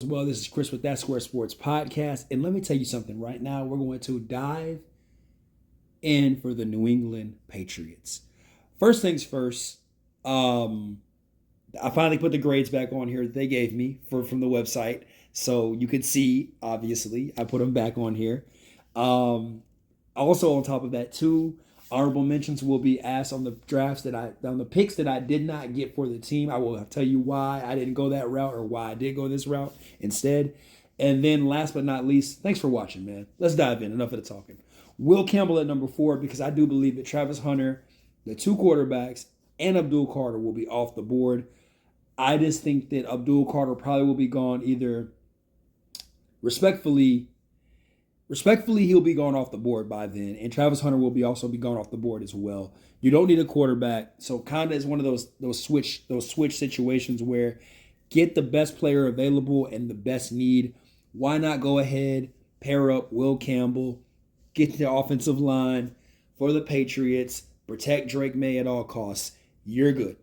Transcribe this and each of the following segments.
Well, this is Chris with That Square Sports Podcast. And let me tell you something right now. We're going to dive in for the New England Patriots. First things first, I finally put the grades back on here that they gave me from the website. So you can see, obviously, I put them back on here. Also, on top of that, too, honorable mentions will be asked on the on the picks that I did not get for the team. I will tell you why I didn't go that route or why I did go this route instead. And then last but not least, thanks for watching, man. Let's dive in. Enough of the talking. Will Campbell at number 4, because I do believe that Travis Hunter, the 2 quarterbacks, and Abdul Carter will be off the board. I just think that Abdul Carter probably will be gone either respectfully, he'll be gone off the board by then, and Travis Hunter will also be gone off the board as well. You don't need a quarterback, so kind of is one of those switch situations where get the best player available and the best need. Why not go ahead, pair up Will Campbell, get the offensive line for the Patriots, protect Drake May at all costs. You're good.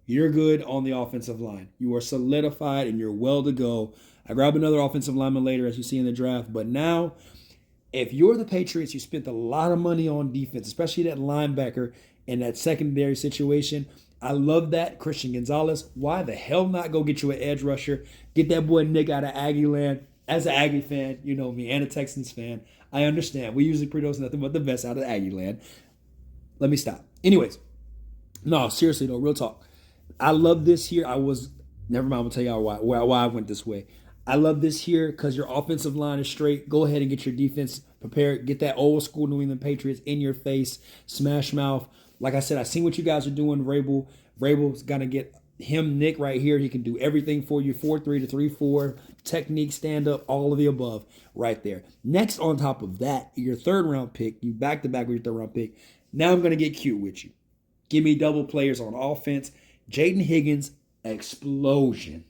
You're good on the offensive line. You are solidified and you're well to go. I grab another offensive lineman later, as you see in the draft. But now, if you're the Patriots, you spent a lot of money on defense, especially that linebacker in that secondary situation. I love that. Christian Gonzalez. Why the hell not go get you an edge rusher? Get that boy Nick out of Aggie land. As an Aggie fan, you know me, and a Texans fan, I understand. We usually produce nothing but the best out of Aggie land. Let me stop. Anyways, no, seriously though, real talk. I love this here. Never mind, I'm going to tell y'all why I went this way. I love this here because your offensive line is straight. Go ahead and get your defense prepared. Get that old school New England Patriots in your face. Smash mouth. Like I said, I seen what you guys are doing. Vrabel's going to get him Nick right here. He can do everything for you. 4-3 to 3-4. Technique, stand up, all of the above right there. Next, on top of that, your third round pick. You back to back with your third round pick. Now I'm going to get cute with you. Give me double players on offense. Jaden Higgins, explosion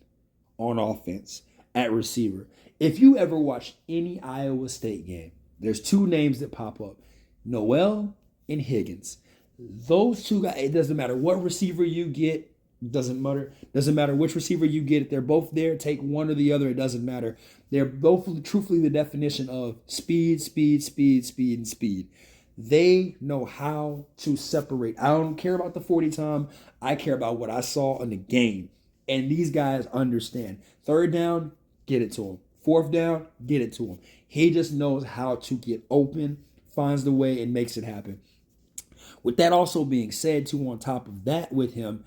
on offense at receiver. If you ever watched any Iowa State game, there's 2 names that pop up, Noel and Higgins. Those 2 guys, it doesn't matter what receiver you get, doesn't matter which receiver you get. If they're both there, take one or the other, it doesn't matter. They're both truthfully the definition of speed, and speed. They know how to separate. I don't care about the 40 time. I care about what I saw in the game. And these guys understand. Third down, get it to him. Fourth down, get it to him. He just knows how to get open, finds the way, and makes it happen. With that also being said, too, on top of that with him,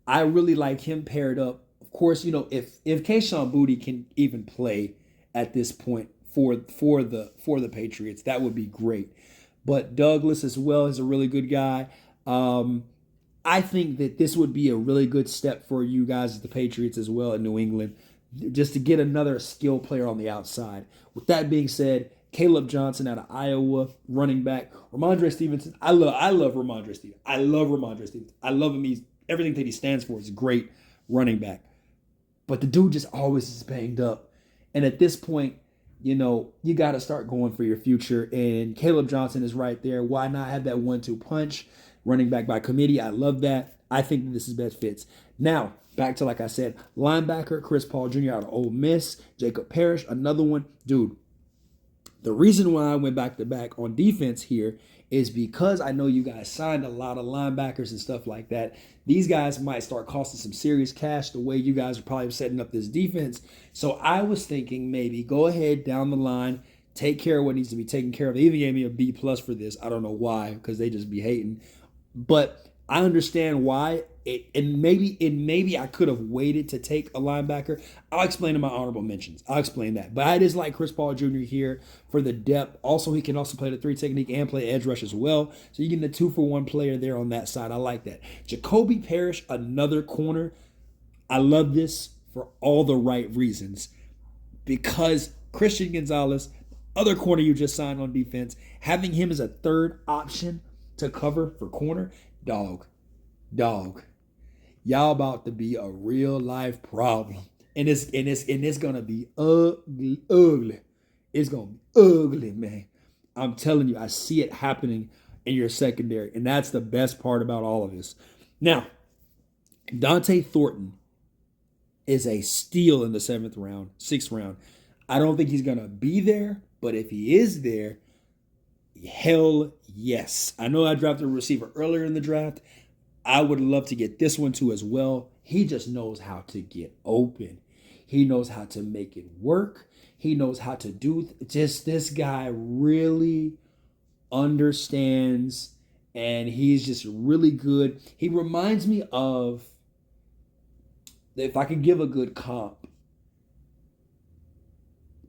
I really like him paired up. Of course, you know, if Kayshon Boutte can even play at this point for the Patriots, that would be great. But Douglas as well is a really good guy. I think that this would be a really good step for you guys as the Patriots as well in New England, just to get another skill player on the outside. With that being said, Caleb Johnson out of Iowa, running back. Ramondre Stevenson. I love Ramondre Stevenson. I love him. Everything that he stands for is a great running back. But the dude just always is banged up. And at this point, you know, you got to start going for your future. And Caleb Johnson is right there. Why not have that 1-2 punch? Running back by committee. I love that. I think that this is best fits. Now, back to, like I said, linebacker Chris Paul Jr. out of Ole Miss. Jacob Parrish, another one. Dude, the reason why I went back to back on defense here is because I know you guys signed a lot of linebackers and stuff like that. These guys might start costing some serious cash the way you guys are probably setting up this defense. So I was thinking maybe go ahead down the line, take care of what needs to be taken care of. They even gave me a B+ for this. I don't know why, because they just be hating. But I understand why. Maybe I could have waited to take a linebacker. I'll explain in my honorable mentions. I'll explain that. But I just like Chris Paul Jr. here for the depth. Also, he can also play the 3 technique and play edge rush as well. So you get the 2-for-1 player there on that side. I like that. Jacoby Parrish, another corner. I love this for all the right reasons. Because Christian Gonzalez, other corner you just signed on defense, having him as a third option to cover for corner, dog. Y'all about to be a real life problem. And it's gonna be ugly. It's gonna be ugly, man. I'm telling you, I see it happening in your secondary. And that's the best part about all of this. Now, Dante Thornton is a steal in the 7th round, 6th round. I don't think he's going to be there, but if he is there, hell yes. I know I drafted a receiver earlier in the draft. I would love to get this one too as well. He just knows how to get open. He knows how to make it work. He knows how to do just this guy really understands, and he's just really good. He reminds me of, if I could give a good comp,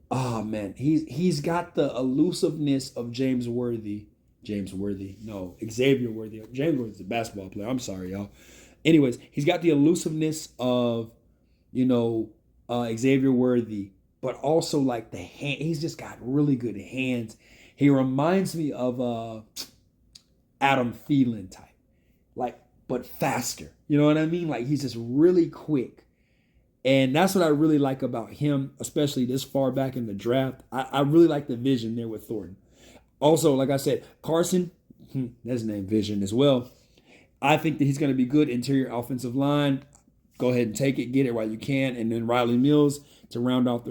oh man, he's got the elusiveness of James Worthy. No, Xavier Worthy. James Worthy's a basketball player. I'm sorry, y'all. Anyways, he's got the elusiveness of, Xavier Worthy, but also like the hand. He's just got really good hands. He reminds me of Adam Thielen type, like, but faster. You know what I mean? Like, he's just really quick. And that's what I really like about him, especially this far back in the draft. I really like the vision there with Thornton. Also, like I said, Carson, that's his name, vision as well. I think that he's going to be good interior offensive line. Go ahead and take it, get it while you can. And then Riley Mills to round off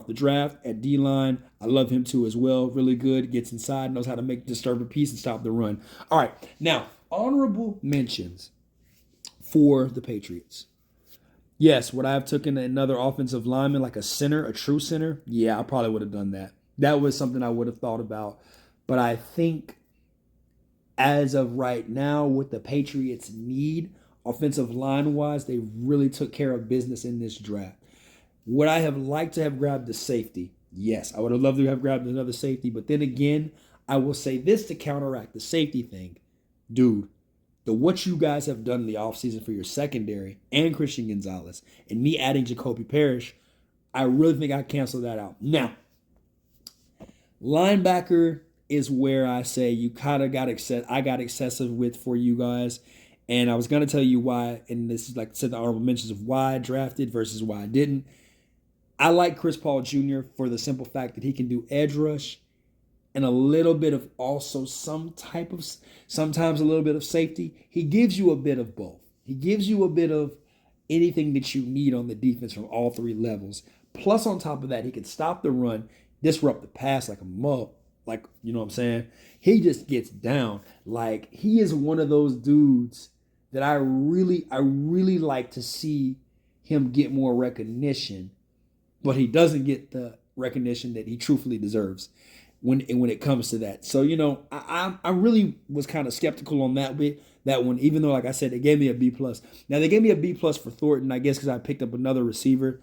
the draft at D-line. I love him too as well. Really good, gets inside, knows how to disturb a piece and stop the run. All right, now, honorable mentions for the Patriots. Yes, would I have taken another offensive lineman, like a center, a true center? Yeah, I probably would have done that. That was something I would have thought about. But I think as of right now, what the Patriots need, offensive line-wise, they really took care of business in this draft. Would I have liked to have grabbed the safety? Yes, I would have loved to have grabbed another safety. But then again, I will say this to counteract the safety thing. Dude, what you guys have done in the offseason for your secondary and Christian Gonzalez and me adding Jacoby Parrish, I really think I canceled that out. Now, linebacker is where I say you kind of got excessive with for you guys. And I was going to tell you why, and this is like I said, the honorable mentions of why I drafted versus why I didn't. I like Chris Paul Jr. for the simple fact that he can do edge rush and a little bit of also sometimes a little bit of safety. He gives you a bit of both. He gives you a bit of anything that you need on the defense from all three levels. Plus, on top of that, he can stop the run, disrupt the pass like a mug. Like, you know what I'm saying? He just gets down. Like, he is one of those dudes that I really like to see him get more recognition, but he doesn't get the recognition that he truthfully deserves when it comes to that. So, I really was kind of skeptical on that one, even though, like I said, they gave me a B+. Now, they gave me a B+ for Thornton, I guess, because I picked up another receiver.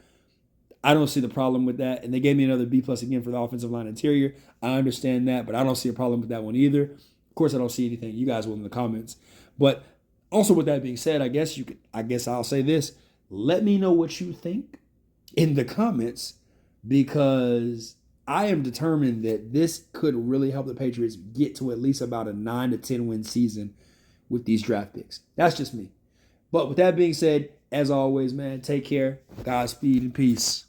I don't see the problem with that. And they gave me another B+ again for the offensive line interior. I understand that, but I don't see a problem with that one either. Of course, I don't see anything. You guys will in the comments. But also, with that being said, I guess I'll say this. Let me know what you think in the comments, because I am determined that this could really help the Patriots get to at least about a 9 to 10 win season with these draft picks. That's just me. But with that being said, as always, man, take care. Godspeed and peace.